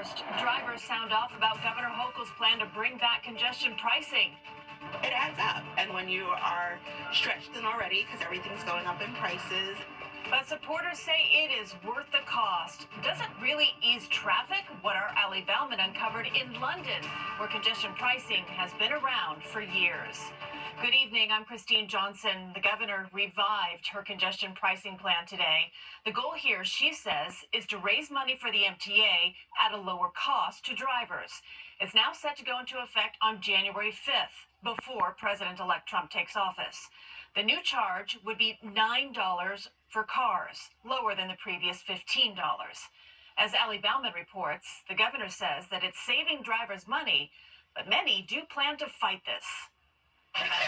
First, drivers sound off about Governor Hochul's plan to bring back congestion pricing. It adds up, and when you are stretched thin already because everything's going up in prices. But supporters say it is worth the cost. Does it really ease traffic? What our Ali Bauman uncovered in London, where congestion pricing has been around for years. Good evening, I'm Christine Johnson. The governor revived her congestion pricing plan today. The goal here, she says, is to raise money for the MTA at a lower cost to drivers. It's now set to go into effect on January 5th, before President-elect Trump takes office. The new charge would be $9 for cars, lower than the previous $15. As Ali Bauman reports, the governor says that it's saving drivers money, but many do plan to fight this.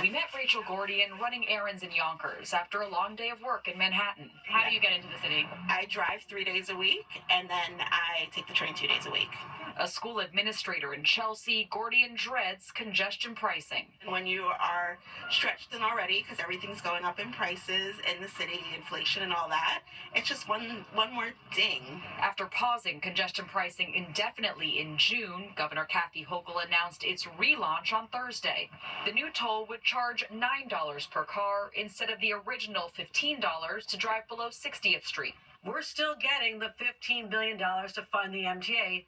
We met Rachel Gordian running errands in Yonkers after a long day of work in Manhattan. How do you get into the city? I drive 3 days a week, and then I take the train 2 days a week. A school administrator in Chelsea, Gordian dreads congestion pricing. When you are stretched thin already because everything's going up in prices in the city, inflation and all that, it's just one more ding. After pausing congestion pricing indefinitely in June, Governor Kathy Hochul announced its relaunch on Thursday. The new toll would charge $9 per car instead of the original $15 to drive below 60th Street. We're still getting the $15 billion to fund the MTA,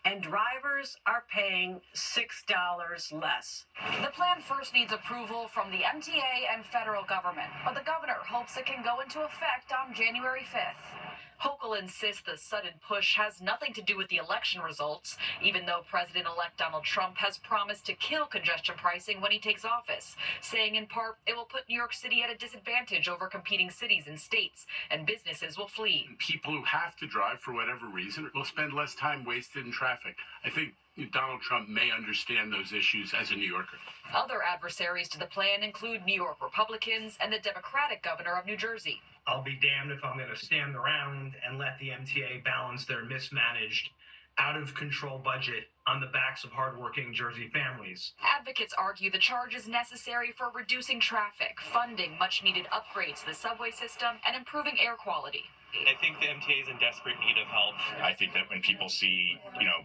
and drivers are paying $6 less. The plan first needs approval from the MTA and federal government, but the governor hopes it can go into effect on January 5th. Hochul insists the sudden push has nothing to do with the election results, even though President-elect Donald Trump has promised to kill congestion pricing when he takes office, saying in part it will put New York City at a disadvantage over competing cities and states, and businesses will flee. People who have to drive for whatever reason will spend less time wasted in traffic. I think Donald Trump may understand those issues as a New Yorker. Other adversaries to the plan include New York Republicans and the Democratic governor of New Jersey. I'll be damned if I'm going to stand around and let the MTA balance their mismanaged, out-of-control budget on the backs of hardworking Jersey families. Advocates argue the charge is necessary for reducing traffic, funding much-needed upgrades to the subway system, and improving air quality. I think the MTA is in desperate need of help. I think that when people see,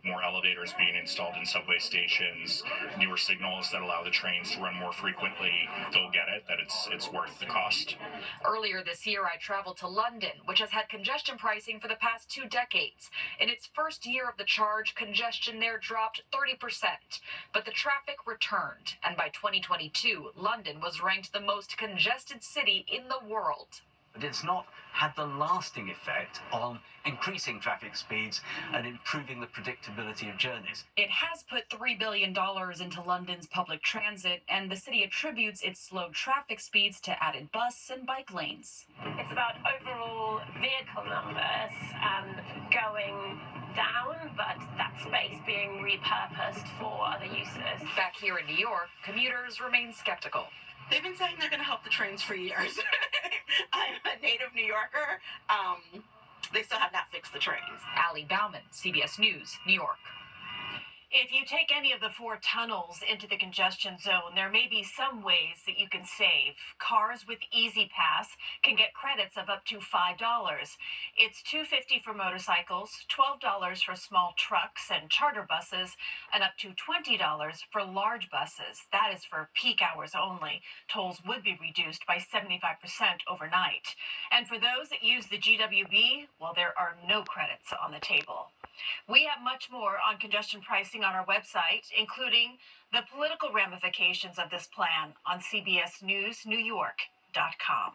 more elevators being installed in subway stations, newer signals that allow the trains to run more frequently, they'll get it, that it's worth the cost. Earlier this year, I traveled to London, which has had congestion pricing for the past 2 decades. In its first year of the charge, congestion there dropped 30%, but the traffic returned, and by 2022, London was ranked the most congested city in the world. But it's not had the lasting effect on increasing traffic speeds and improving the predictability of journeys. It has put $3 billion into London's public transit, and the city attributes its slow traffic speeds to added bus and bike lanes. It's about overall vehicle numbers going down, but that space being repurposed for other uses. Back here in New York, commuters remain skeptical. They've been saying they're going to help the trains for years. I'm a native New Yorker. They still have not fixed the trains. Ali Bauman, CBS News, New York. If you take any of the 4 tunnels into the congestion zone, there may be some ways that you can save. Cars with Easy Pass can get credits of up to $5. It's $2.50 for motorcycles, $12 for small trucks and charter buses, and up to $20 for large buses. That is for peak hours only. Tolls would be reduced by 75% overnight. And for those that use the GWB, well, there are no credits on the table. We have much more on congestion pricing on our website, including the political ramifications of this plan on CBSNewsNewYork.com.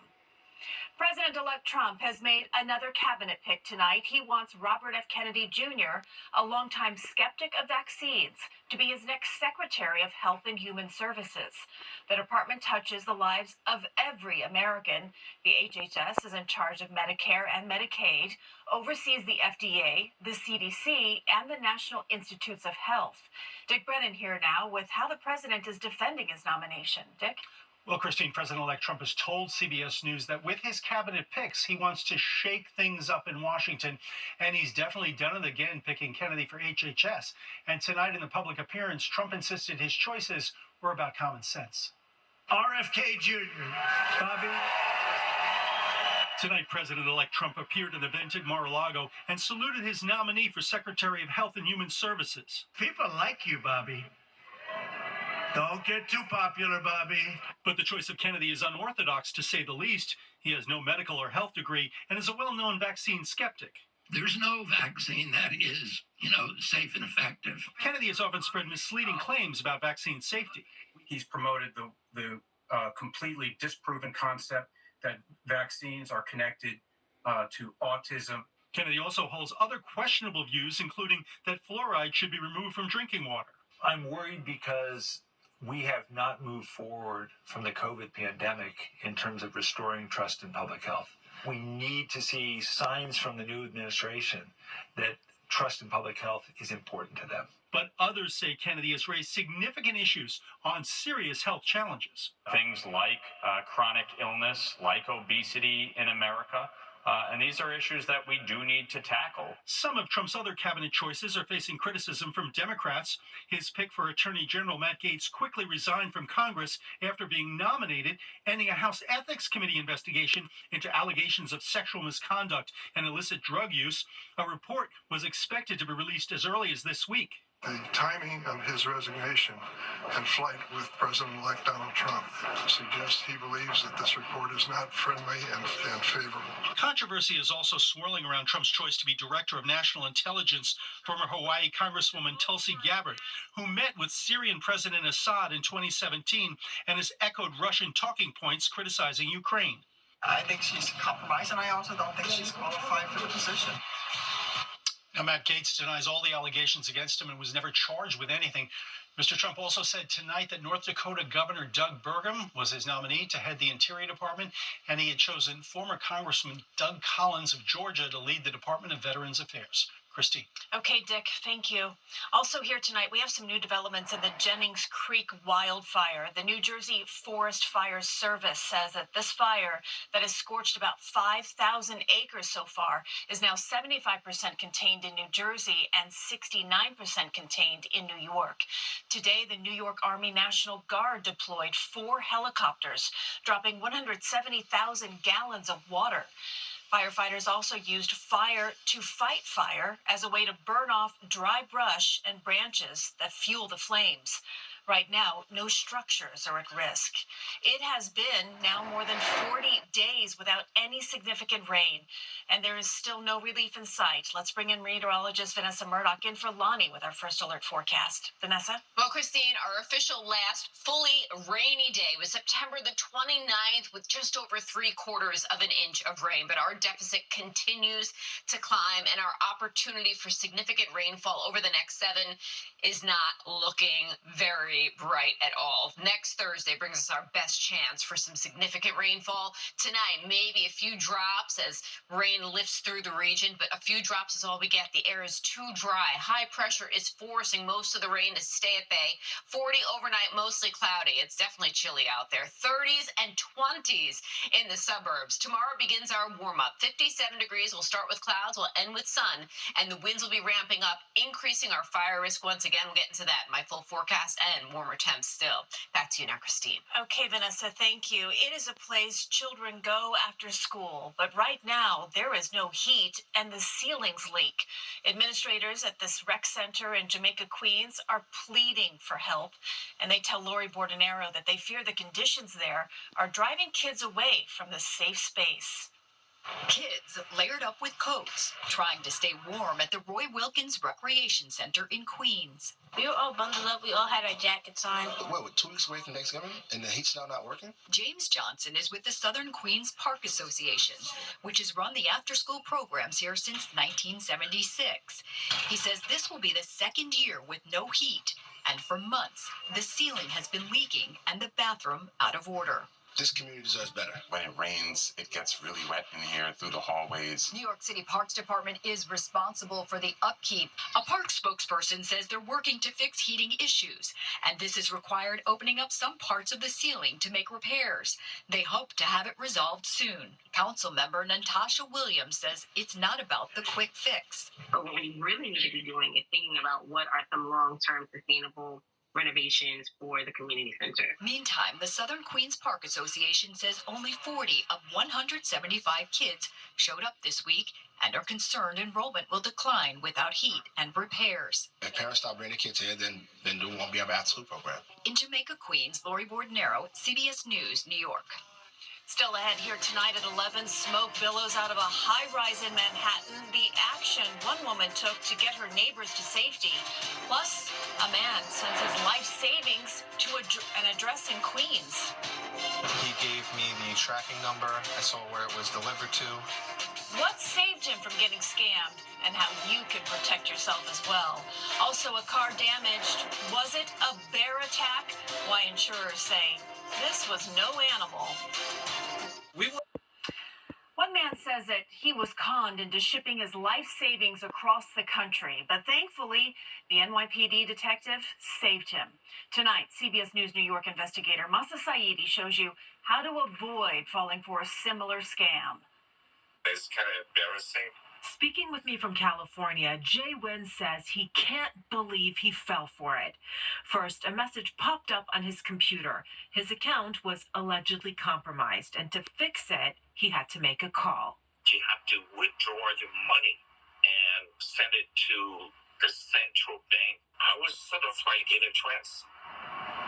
President-elect Trump has made another cabinet pick tonight. He wants Robert F. Kennedy Jr., a longtime skeptic of vaccines, to be his next Secretary of Health and Human Services. The department touches the lives of every American. The HHS is in charge of Medicare and Medicaid, oversees the FDA, the CDC, and the National Institutes of Health. Dick Brennan here now with how the president is defending his nomination. Dick? Well, Christine, President-elect Trump has told CBS News that with his cabinet picks, he wants to shake things up in Washington, and he's definitely done it again, picking Kennedy for HHS. And tonight in the public appearance, Trump insisted his choices were about common sense. RFK Jr., Bobby, Tonight, President-elect Trump appeared at an event at Mar-a-Lago and saluted his nominee for Secretary of Health and Human Services. People like you, Bobby. Don't get too popular, Bobby. But the choice of Kennedy is unorthodox, to say the least. He has no medical or health degree and is a well-known vaccine skeptic. There's no vaccine that is, safe and effective. Kennedy has often spread misleading claims about vaccine safety. He's promoted the completely disproven concept that vaccines are connected to autism. Kennedy also holds other questionable views, including that fluoride should be removed from drinking water. I'm worried because we have not moved forward from the COVID pandemic in terms of restoring trust in public health. We need to see signs from the new administration that trust in public health is important to them. But others say Kennedy has raised significant issues on serious health challenges. Things like chronic illness, like obesity in America. And these are issues that we do need to tackle. Some of Trump's other cabinet choices are facing criticism from Democrats. His pick for Attorney General Matt Gaetz quickly resigned from Congress after being nominated, ending a House Ethics Committee investigation into allegations of sexual misconduct and illicit drug use. A report was expected to be released as early as this week. The timing of his resignation and flight with President-elect Donald Trump suggests he believes that this report is not friendly and favorable. Controversy is also swirling around Trump's choice to be Director of National Intelligence, former Hawaii Congresswoman Tulsi Gabbard, who met with Syrian President Assad in 2017 and has echoed Russian talking points criticizing Ukraine. I think she's compromised, and I also don't think she's qualified for the position. Now, Matt Gaetz denies all the allegations against him and was never charged with anything. Mr. Trump also said tonight that North Dakota Governor Doug Burgum was his nominee to head the Interior Department, and he had chosen former Congressman Doug Collins of Georgia to lead the Department of Veterans Affairs. Christy. Okay, Dick, thank you. Also here tonight, we have some new developments in the Jennings Creek wildfire. The New Jersey Forest Fire Service says that this fire that has scorched about 5,000 acres so far is now 75% contained in New Jersey and 69% contained in New York. Today, the New York Army National Guard deployed 4 helicopters, dropping 170,000 gallons of water. Firefighters also used fire to fight fire as a way to burn off dry brush and branches that fuel the flames. Right now, no structures are at risk. It has been now more than 40 days without any significant rain, and there is still no relief in sight. Let's bring in meteorologist Vanessa Murdoch in for Lonnie with our first alert forecast. Vanessa? Well, Christine, our official last fully rainy day was September the 29th with just over 3/4 of an inch of rain, but our deficit continues to climb, and our opportunity for significant rainfall over the next 7 is not looking very bright at all. Next Thursday brings us our best chance for some significant rainfall. Tonight, maybe a few drops as rain lifts through the region, but a few drops is all we get. The air is too dry. High pressure is forcing most of the rain to stay at bay. 40 overnight, mostly cloudy. It's definitely chilly out there. 30s and 20s in the suburbs. Tomorrow begins our warm-up. 57 degrees. We'll start with clouds. We'll end with sun, and the winds will be ramping up, increasing our fire risk once again. We'll get into that in my full forecast and warmer temps still. Back to you now, Christine. Okay, Vanessa, thank you. It is a place children go after school, but right now there is no heat and the ceilings leak. Administrators at this rec center in Jamaica, Queens are pleading for help, and they tell Lori Bordenero that they fear the conditions there are driving kids away from the safe space. Kids layered up with coats, trying to stay warm at the Roy Wilkins Recreation Center in Queens. We were all bundled up. We all had our jackets on. What, we're 2 weeks away from Thanksgiving and the heat's still not working? James Johnson is with the Southern Queens Park Association, which has run the after-school programs here since 1976. He says this will be the second year with no heat, and for months, the ceiling has been leaking and the bathroom out of order. This community deserves better. When it rains, it gets really wet in here through the hallways. New York City Parks Department is responsible for the upkeep. A park spokesperson says they're working to fix heating issues, and this has required opening up some parts of the ceiling to make repairs. They hope to have it resolved soon. Council member Natasha Williams says it's not about the quick fix. But what we really need to be doing is thinking about what are some long-term sustainable renovations for the community center. Meantime, the Southern Queens Park Association says only 40 of 175 kids showed up this week and are concerned enrollment will decline without heat and repairs. If parents stop bringing kids here, then there won't be an after-school program. In Jamaica, Queens, Lori Bordenero, CBS News, New York. Still ahead here tonight at 11, smoke billows out of a high-rise in Manhattan. The action one woman took to get her neighbors to safety. Plus, a man sends his life savings to an address in Queens. He gave me the tracking number. I saw where it was delivered to. What saved him from getting scammed and how you can protect yourself as well. Also, a car damaged. Was it a bear attack? Why insurers say this was no animal. One man says that he was conned into shipping his life savings across the country, but thankfully, the NYPD detective saved him. Tonight, CBS News New York investigator Masa Saidi shows you how to avoid falling for a similar scam. It's kind of embarrassing. Speaking with me from California, Jay Wynn says he can't believe he fell for it. First, a message popped up on his computer. His account was allegedly compromised, and to fix it, he had to make a call. You have to withdraw your money and send it to the central bank. I was sort of like in a trance.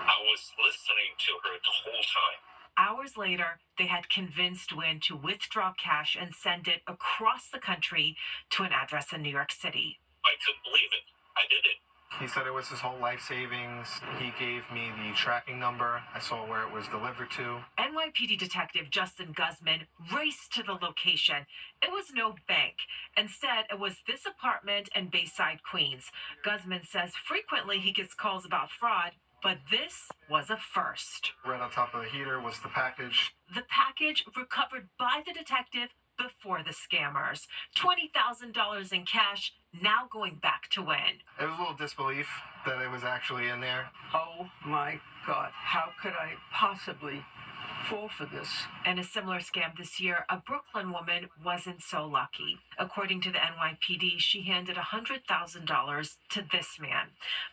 I was listening to her the whole time. Hours later, they had convinced Wynn to withdraw cash and send it across the country to an address in New York City. I couldn't believe it. I did it. He said it was his whole life savings. He gave me the tracking number. I saw where it was delivered to. NYPD detective Justin Guzman raced to the location. It was no bank. Instead, it was this apartment in Bayside, Queens. Guzman says frequently he gets calls about fraud, but this was a first. Right on top of the heater was the package. The package recovered by the detective before the scammers. $20,000 in cash, now going back to Wynn. It was a little disbelief that it was actually in there. Oh my God, how could I possibly fall for this? In a similar scam this year, a Brooklyn woman wasn't so lucky. According to the NYPD, she handed $100,000 to this man.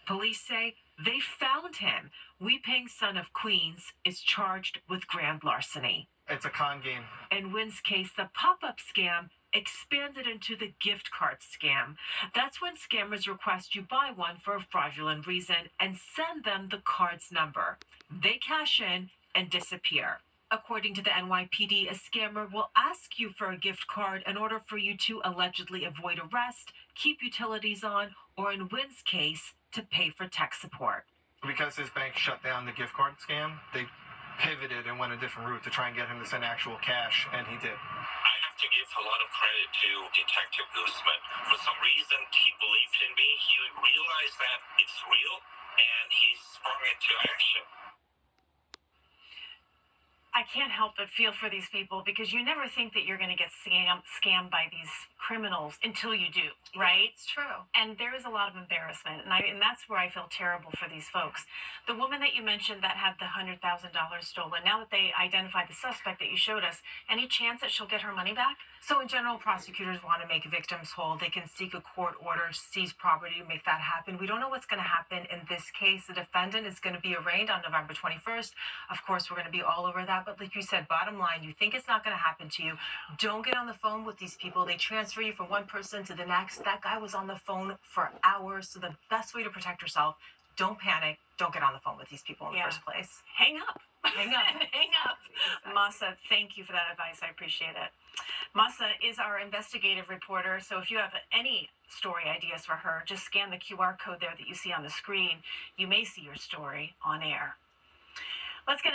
Police say they found him. Weeping son of Queens is charged with grand larceny. It's a con game. In Wynn's case, the pop-up scam expanded into the gift card scam. That's when scammers request you buy one for a fraudulent reason and send them the card's number. They cash in and disappear. According to the NYPD, a scammer will ask you for a gift card in order for you to allegedly avoid arrest, keep utilities on, or in Wynn's case, to pay for tech support. Because his bank shut down the gift card scam, they pivoted and went a different route to try and get him to send actual cash, and he did. I have to give a lot of credit to Detective Guzman. For some reason, he believed in me. He realized that it's real, and he sprung into action. I can't help but feel for these people because you never think that you're going to get scammed by these criminals until you do, right? It's true. And there is a lot of embarrassment, and that's where I feel terrible for these folks. The woman that you mentioned that had the $100,000 stolen, now that they identified the suspect that you showed us, any chance that she'll get her money back? So in general, prosecutors want to make victims whole. They can seek a court order, seize property to make that happen. We don't know what's going to happen in this case. The defendant is going to be arraigned on November 21st. Of course, we're going to be all over that. But like you said, bottom line, you think it's not going to happen to you. Don't get on the phone with these people. They transfer you from one person to the next. That guy was on the phone for hours. So the best way to protect yourself, don't panic. Don't get on the phone with these people in the first place. Hang up. Hang up. Hang up. Masa, thank you for that advice. I appreciate it. Masa is our investigative reporter, so if you have any story ideas for her, just scan the QR code there that you see on the screen. You may see your story on air. Let's get